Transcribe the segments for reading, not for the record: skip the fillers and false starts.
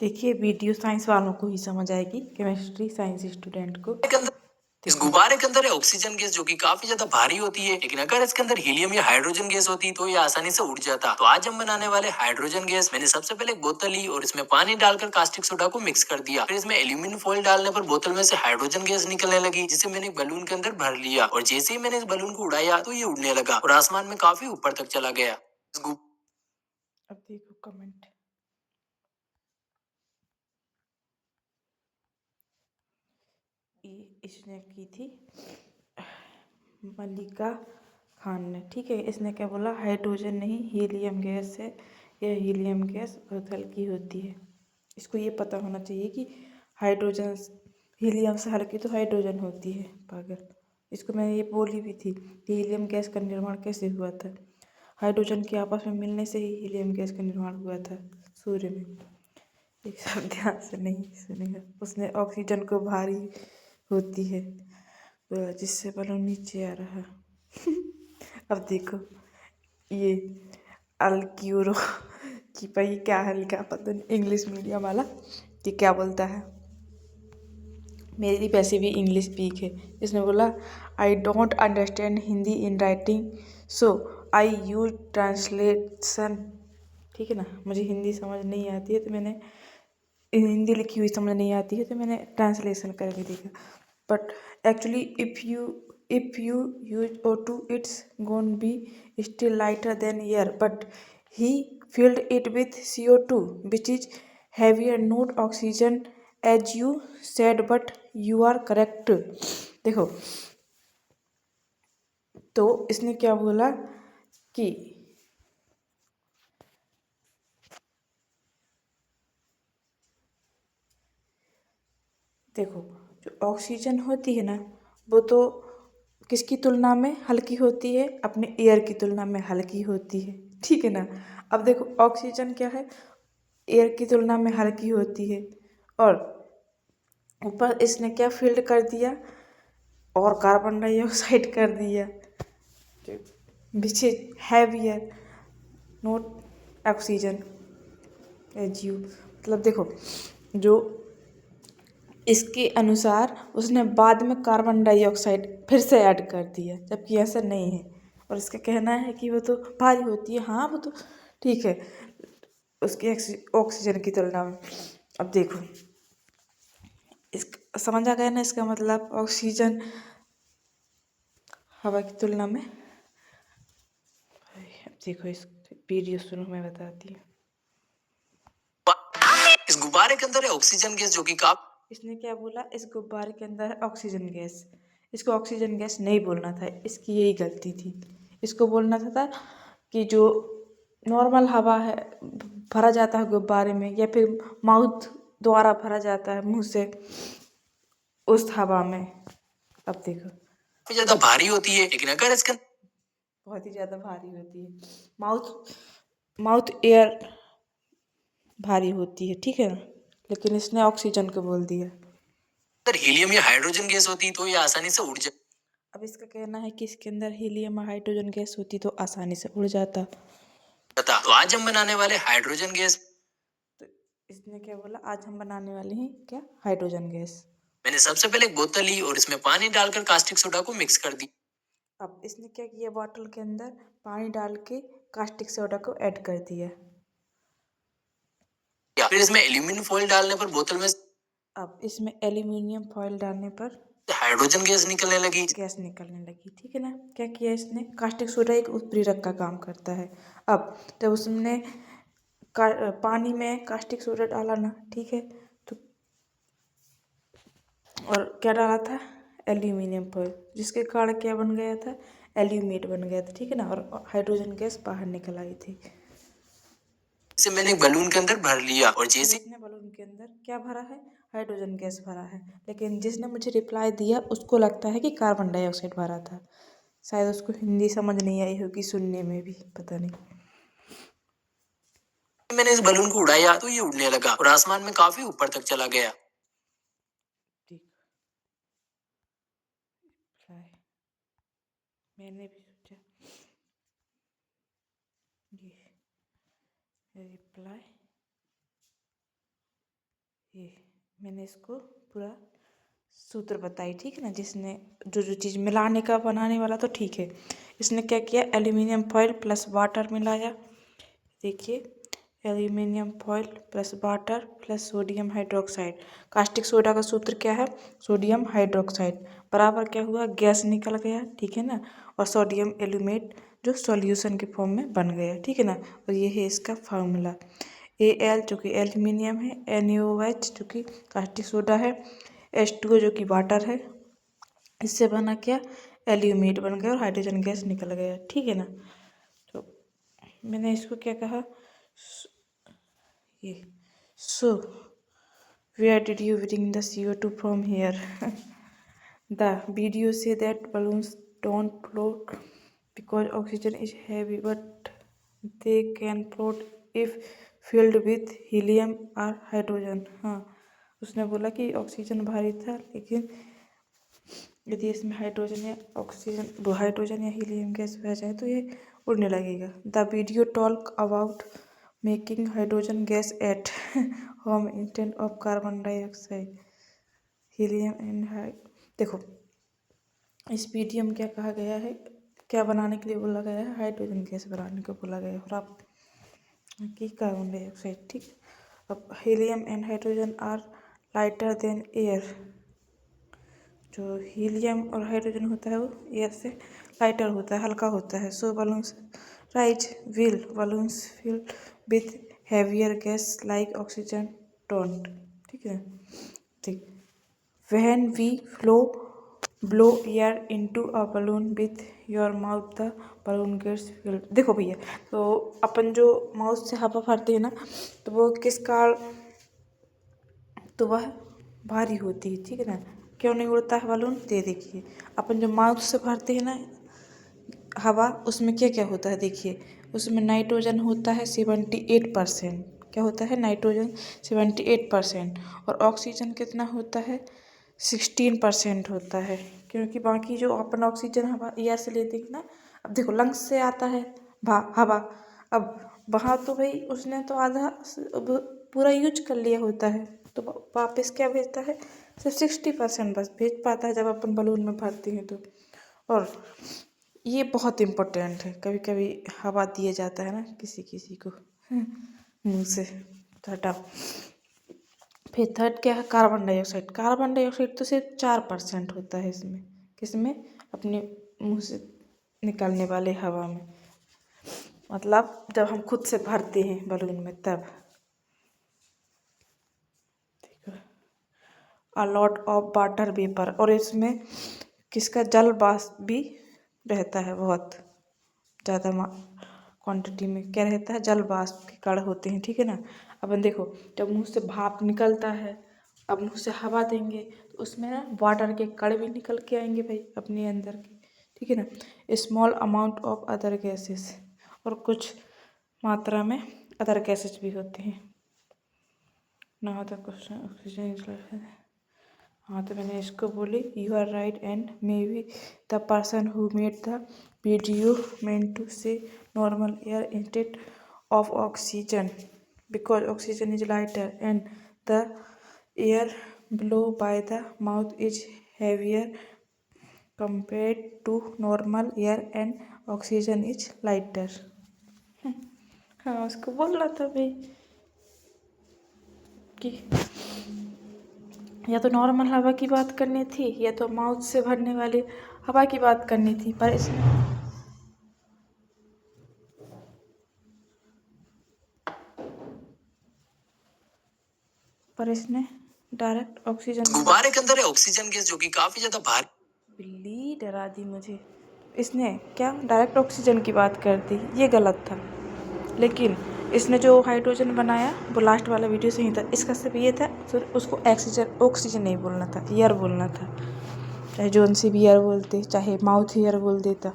देखिए video science वालों को ही समझ आएगी, केमिस्ट्री साइंस स्टूडेंट को। इस गुब्बारे के अंदर है ऑक्सीजन गैस जो कि काफी ज्यादा भारी होती है, लेकिन अगर इसके अंदर हीलियम या हाइड्रोजन गैस होती तो ये आसानी से उड़ जाता। तो आज हम बनाने वाले हाइड्रोजन गैस। मैंने सबसे पहले एक बोतल ली और इसमें पानी डालकर कास्टिक सोडा को मिक्स कर दिया। फिर इसमें एल्यूमिनियम फॉइल डालने पर बोतल में से हाइड्रोजन गैस निकलने लगी, जिसे मैंने एक बलून के अंदर भर लिया। और जैसे ही मैंने इस बलून को उड़ाया तो ये उड़ने लगा और आसमान में काफी ऊपर तक चला गया। अब देखो कमेंट। ये इसने की थी मल्लिका खान ने, ठीक है। इसने क्या बोला, हाइड्रोजन नहीं हीलियम गैस है। यह हीलियम गैस बहुत हल्की होती है। इसको ये पता होना चाहिए कि हाइड्रोजन हीलियम से हल्की तो हाइड्रोजन होती है। पागल, इसको मैंने ये बोली भी थी कि हीलियम गैस का निर्माण कैसे हुआ था। हाइड्रोजन के आपस में मिलने से ही हीलियम गैस का निर्माण हुआ था सूर्य में। एक सब ध्यान से नहीं सुनेगा। उसने ऑक्सीजन को भारी होती है बोला, जिससे बलून नीचे आ रहा। अब देखो ये अल्क्यूरो की पही क्या है लिखा, पता नहीं इंग्लिश मीडियम वाला ये क्या बोलता है। मेरी वैसे भी इंग्लिश वीक है। इसने बोला I don't understand Hindi in writing so I use translation. ठीक है ना, मुझे हिंदी समझ नहीं आती है तो मैंने हिंदी लिखी हुई समझ नहीं आती है तो मैंने ट्रांसलेशन करके देखा। But actually if you use O2 it's gonna be still lighter than air, but he filled it with CO2 which is heavier, not oxygen as you said, but you are correct। देखो तो इसने क्या बोला कि देखो जो oxygen होती है ना वो तो किसकी तुलना में हल्की होती है, अपने एयर की तुलना में हल्की होती है, ठीक है ना। अब देखो ऑक्सीजन क्या है, एयर की तुलना में हल्की होती है और ऊपर इसने क्या फील्ड कर दिया और कार्बन डाइऑक्साइड कर दिया which is heavier not oxygen as you. मतलब देखो जो इसके अनुसार उसने बाद में कार्बन डाइऑक्साइड फिर से ऐड कर दिया, जबकि ऐसा नहीं है। और इसका कहना है कि वो तो भारी होती है। हाँ वो तो ठीक है उसकी ऑक्सीजन की तुलना में। अब देखो इस समझ आ गया ना इसका मतलब, ऑक्सीजन हवा की तुलना में। अब देखो इस वीडियो सुनो मैं बताती हूँ। इस गुब्बारे के अंदर है ऑक्सीजन गैस जो कि इसने क्या बोला, इस गुब्बारे के अंदर है ऑक्सीजन गैस। इसको ऑक्सीजन गैस नहीं बोलना था, इसकी यही गलती थी। इसको बोलना था कि जो नॉर्मल हवा है भरा जाता है गुब्बारे में, या फिर माउथ द्वारा भरा जाता है मुंह से उस हवा में। अब देखो ज्यादा भारी होती है, लेकिन अगर इसके बहुत ही ज़्यादा भारी होती है। माउथ माउथ एयर भारी होती है, ठीक है ना, लेकिन इसने ऑक्सीजन को बोल दिया। अंदर हीलियम या हाइड्रोजन गैस होती तो ये आसानी से उड़ जाती। अब इसका कहना है कि इसके अंदर हीलियम और हाइड्रोजन गैस होती तो आसानी से उड़ जाता। तो आज हम बनाने वाले हाइड्रोजन गैस। तो इसने क्या बोला, आज हम बनाने वाले हैं क्या, हाइड्रोजन गैस। मैंने सबसे पहले एक बोतल ली और इसमें पानी डालकर कास्टिक सोडा को मिक्स कर दी। अब इसने क्या किया, बॉटल के अंदर पानी डाल के कास्टिक सोडा को ऐड कर दिया। फिर इसमें एल्यूमिनियम फॉइल डालने पर बोतल में अब इसमें एल्यूमिनियम फॉइल डालने पर हाइड्रोजन गैस निकलने लगी। ठीक है ना। क्या किया इसने, कास्टिक सोडा एक उत्प्रेरक का काम करता है। अब तो उसने पानी में कास्टिक सोडा डाला ना, ठीक है, तो और क्या डाला था, एल्यूमिनियम फॉइल, जिसके कारण क्या बन गया था, एल्यूमेट बन गया था, ठीक है ना। और हाइड्रोजन गैस बाहर निकल आई थी। इसे मैंने एक बलून के अंदर भर लिया और जैसे इसने बलून के अंदर क्या भरा है, हाइड्रोजन गैस भरा है, लेकिन जिसने मुझे रिप्लाई दिया उसको लगता है कि कार्बन डाइऑक्साइड भरा था। शायद उसको हिंदी समझ नहीं आई होगी, सुनने में भी पता नहीं। मैंने इस बलून को उड़ाया तो ये उड़ने लगा और आसमान में काफी ऊपर तक चला गया। ठीक, मैंने भी सोचा ये रिप्लाई ये मैंने इसको पूरा सूत्र बताई, ठीक है ना। जिसने जो जो चीज़ मिलाने का बनाने वाला तो ठीक है। इसने क्या किया, एल्यूमिनियम फॉयल प्लस वाटर मिलाया। देखिए, aluminium foil plus water plus sodium hydroxide. Caustic soda का सूत्र क्या है, सोडियम हाइड्रोक्साइड बराबर क्या हुआ, गैस निकल गया, ठीक है ना। और सोडियम एल्यूमेट जो सॉल्यूशन के फॉर्म में बन गया, ठीक है ना। और ये है इसका फार्मूला। Al जो कि एल्यूमिनियम है, NaOH जो कि कास्टिक सोडा है, H2O जो कि वाटर है। इससे बना क्या, एल्यूमेट बन गया और हाइड्रोजन गैस निकल गया, ठीक है ना। तो मैंने इसको क्या कहा, ये so where did you bring the CO2 from here. The video से that balloons don't float because oxygen is heavy but they can float if filled with helium or hydrogen। हाँ, उसने बोला कि ऑक्सीजन भारी था, लेकिन यदि इसमें हाइड्रोजन या हीलियम गैस भर जाए तो ये उड़ने लगेगा। The video talk about making hydrogen gas at home instead of carbon dioxide helium and देखो, इस वीडियो में क्या कहा गया है, क्या बनाने के लिए बोला गया है, हाइड्रोजन गैस बनाने को बोला गया है, और आप कि कार्बन डाइऑक्साइड, ठीक। अब helium and hydrogen are lighter than air. जो हीलियम और हाइड्रोजन होता है वो एयर से लाइटर होता है, हल्का होता है। So balloons rise will balloons fill with heavier gas like oxygen don't, ठीक है, ठीक। When we blow air into a balloon with your mouth the balloon gets filled. देखो भैया, तो अपन जो माउथ से हवा भरते हैं ना, तो वो किस कारण, तो वह भारी होती है, ठीक है ना। क्यों नहीं उड़ता है बलून, दे देखिए, अपन जो माउथ से भरते हैं ना हवा, उसमें क्या क्या होता है, देखिए, उसमें नाइट्रोजन होता है 78%। क्या होता है, नाइट्रोजन 78%, और ऑक्सीजन कितना होता है, 16% होता है। क्योंकि बाकी जो अपन ऑक्सीजन हवा एयर से लेते हैं ना, अब देखो लंग्स से आता है हवा, अब वहाँ तो भाई उसने तो आधा पूरा यूज कर लिया होता है, तो वापस क्या भेजता है, सिर्फ 60% बस भेज पाता है जब अपन बलून में भरते हैं तो। और ये बहुत इम्पोर्टेंट है, कभी कभी हवा दिया जाता है ना किसी किसी को मुंह से, तो हटाओ। फिर थर्ड क्या है, कार्बन डाइऑक्साइड। कार्बन डाइऑक्साइड तो सिर्फ 4% होता है इसमें, किसमें, अपने मुंह से निकलने वाले हवा में, मतलब जब हम खुद से भरते हैं बलून में तब। A lot of water vapour, और इसमें किसका, जल वाष्प भी रहता है, बहुत ज़्यादा क्वांटिटी में क्या रहता है, जल वाष्प के कण होते हैं, ठीक है ना। अपन देखो, जब मुंह से भाप निकलता है, अब मुंह से हवा देंगे तो उसमें ना वाटर के कण भी निकल के आएंगे भाई अपने अंदर के, ठीक है ना। Small amount of other gases, और कुछ मात्रा में अदर गैसेस भी होते हैं। ना तो क्वेश्चन ऑक्सीजन। हाँ, तो मैंने इसको बोली, you are right and may be the person who made the video meant to say normal air instead of oxygen because oxygen is lighter and the air blow by the mouth is heavier compared to normal air and oxygen is lighter। हाँ, उसको बोलना था भाई कि या तो normal हवा की बात करनी थी या तो माउथ से भरने वाली हवा की बात करनी थी, पर इसने डायरेक्ट ऑक्सीजन। गुब्बारे के अंदर है ऑक्सीजन गैस जो कि काफी ज्यादा भारी। बिल्ली डरा दी मुझे, इसने क्या डायरेक्ट ऑक्सीजन की बात कर दी, ये गलत था। लेकिन इसने जो हाइड्रोजन बनाया वो लास्ट वाला वीडियो सही था, इसका सिर्फ ये था, फिर उसको ऑक्सीजन नहीं बोलना था, एयर बोलना था। चाहे जोन सी भी एयर बोलते, चाहे माउथ एयर बोल देता,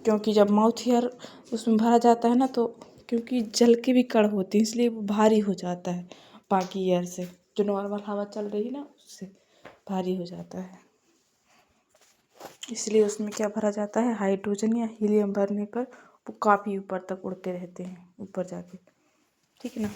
क्योंकि जब माउथ एयर उसमें भरा जाता है ना, तो क्योंकि जल के भी कण होते हैं इसलिए वो भारी हो जाता है बाकी एयर से, जो नॉर्मल हवा चल रही है ना उससे भारी हो जाता है। इसलिए उसमें क्या भरा जाता है, हाइड्रोजन या हीलियम भरने पर वो काफ़ी ऊपर तक उड़ते रहते हैं, ऊपर जाके, ठीक है ना।